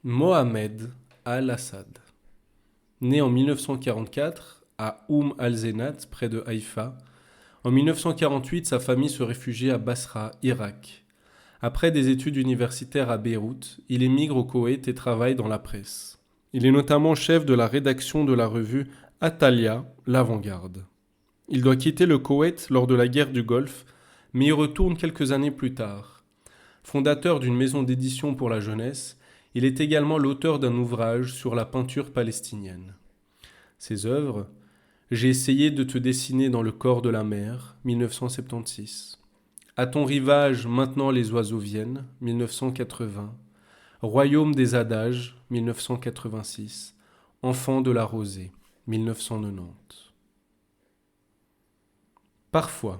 Mohamed al-Assad, né en 1944 à al-Zenat, près de Haïfa. En 1948, sa famille se réfugie à Basra, Irak. Après des études universitaires à Beyrouth, il émigre au Koweït et travaille dans la presse. Il est notamment chef de la rédaction de la revue Atalia, l'Avant-Garde. Il doit quitter le Koweït lors de la guerre du Golfe, mais y retourne quelques années plus tard. Fondateur d'une maison d'édition pour la jeunesse, il est également l'auteur d'un ouvrage sur la peinture palestinienne. Ses œuvres, J'ai essayé de te dessiner dans le corps de la mer, 1976. À ton rivage, maintenant les oiseaux viennent, 1980. Royaume des adages, 1986. Enfant de la rosée, 1990. Parfois,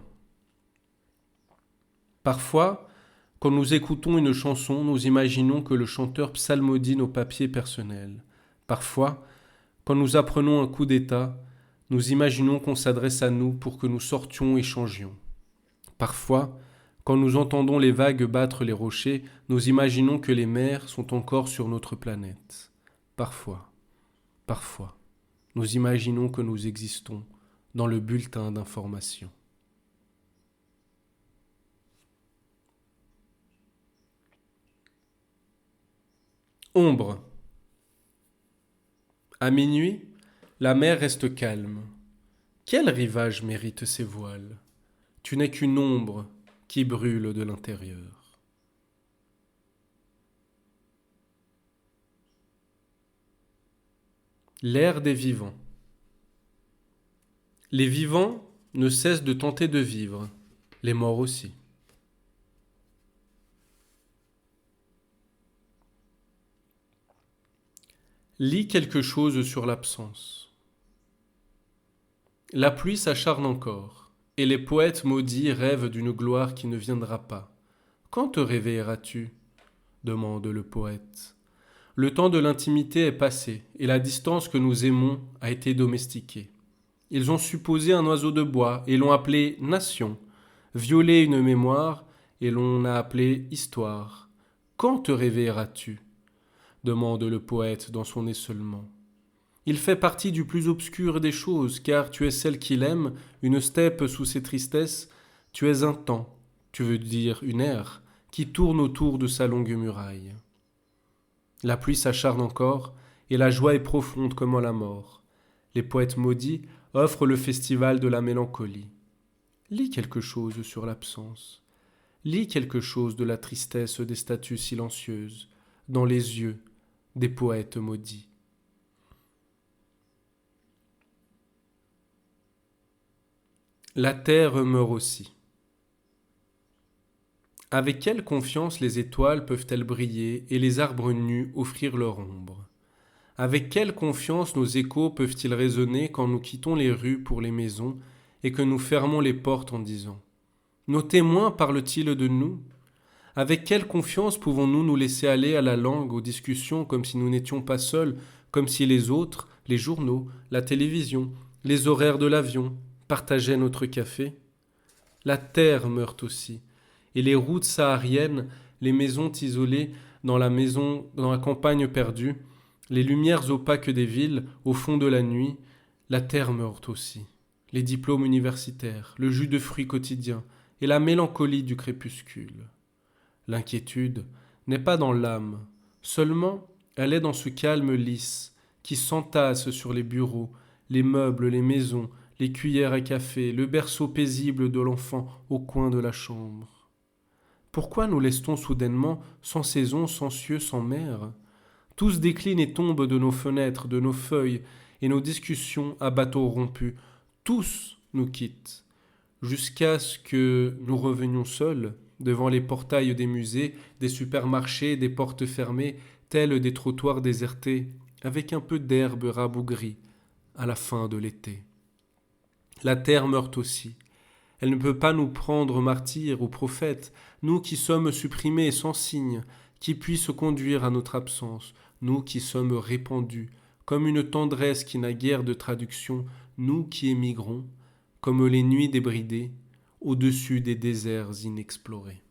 quand nous écoutons une chanson, nous imaginons que le chanteur psalmodie nos papiers personnels. Parfois, quand nous apprenons un coup d'état, nous imaginons qu'on s'adresse à nous pour que nous sortions et changions. Parfois, quand nous entendons les vagues battre les rochers, nous imaginons que les mers sont encore sur notre planète. Parfois, nous imaginons que nous existons dans le bulletin d'information. Ombre. À minuit, la mer reste calme. Quel rivage mérite ces voiles? Tu n'es qu'une ombre qui brûle de l'intérieur. L'ère des vivants. Les vivants ne cessent de tenter de vivre, les morts aussi. Lis quelque chose sur l'absence. La pluie s'acharne encore, et les poètes maudits rêvent d'une gloire qui ne viendra pas. Quand te réveilleras-tu? Demande le poète. Le temps de l'intimité est passé, et la distance que nous aimons a été domestiquée. Ils ont supposé un oiseau de bois, et l'ont appelé nation, violé une mémoire, et l'on a appelé histoire. Quand te réveilleras-tu? Demande le poète dans son éceulement. Il fait partie du plus obscur des choses, car tu es celle qu'il aime, une steppe sous ses tristesses, tu es un temps, tu veux dire une ère, qui tourne autour de sa longue muraille. La pluie s'acharne encore, et la joie est profonde comme la mort. Les poètes maudits offrent le festival de la mélancolie. Lis quelque chose sur l'absence. Lis quelque chose de la tristesse des statues silencieuses, dans les yeux des poètes maudits. La terre meurt aussi. Avec quelle confiance les étoiles peuvent-elles briller et les arbres nus offrir leur ombre? Avec quelle confiance nos échos peuvent-ils résonner quand nous quittons les rues pour les maisons et que nous fermons les portes en disant « Nos témoins parlent-ils de nous ?» Avec quelle confiance pouvons-nous nous laisser aller à la langue, aux discussions, comme si nous n'étions pas seuls, comme si les autres, les journaux, la télévision, les horaires de l'avion, partageaient notre café? La terre meurt aussi, et les routes sahariennes, les maisons isolées dans la campagne perdue, les lumières opaques des villes, au fond de la nuit, la terre meurt aussi. Les diplômes universitaires, le jus de fruits quotidien et la mélancolie du crépuscule. L'inquiétude n'est pas dans l'âme, seulement elle est dans ce calme lisse qui s'entasse sur les bureaux, les meubles, les maisons, les cuillères à café, le berceau paisible de l'enfant au coin de la chambre. Pourquoi nous laisse-t-on soudainement, sans saison, sans cieux, sans mer? Tous déclinent et tombent de nos fenêtres, de nos feuilles, et nos discussions à bateaux rompus. Tous nous quittent, jusqu'à ce que nous revenions seuls, devant les portails des musées, des supermarchés, des portes fermées, tels des trottoirs désertés, avec un peu d'herbe rabougrie, à la fin de l'été. La terre meurt aussi. Elle ne peut pas nous prendre martyrs ou prophètes, nous qui sommes supprimés sans signe, qui puissent conduire à notre absence, nous qui sommes répandus, comme une tendresse qui n'a guère de traduction, nous qui émigrons, comme les nuits débridées, au-dessus des déserts inexplorés.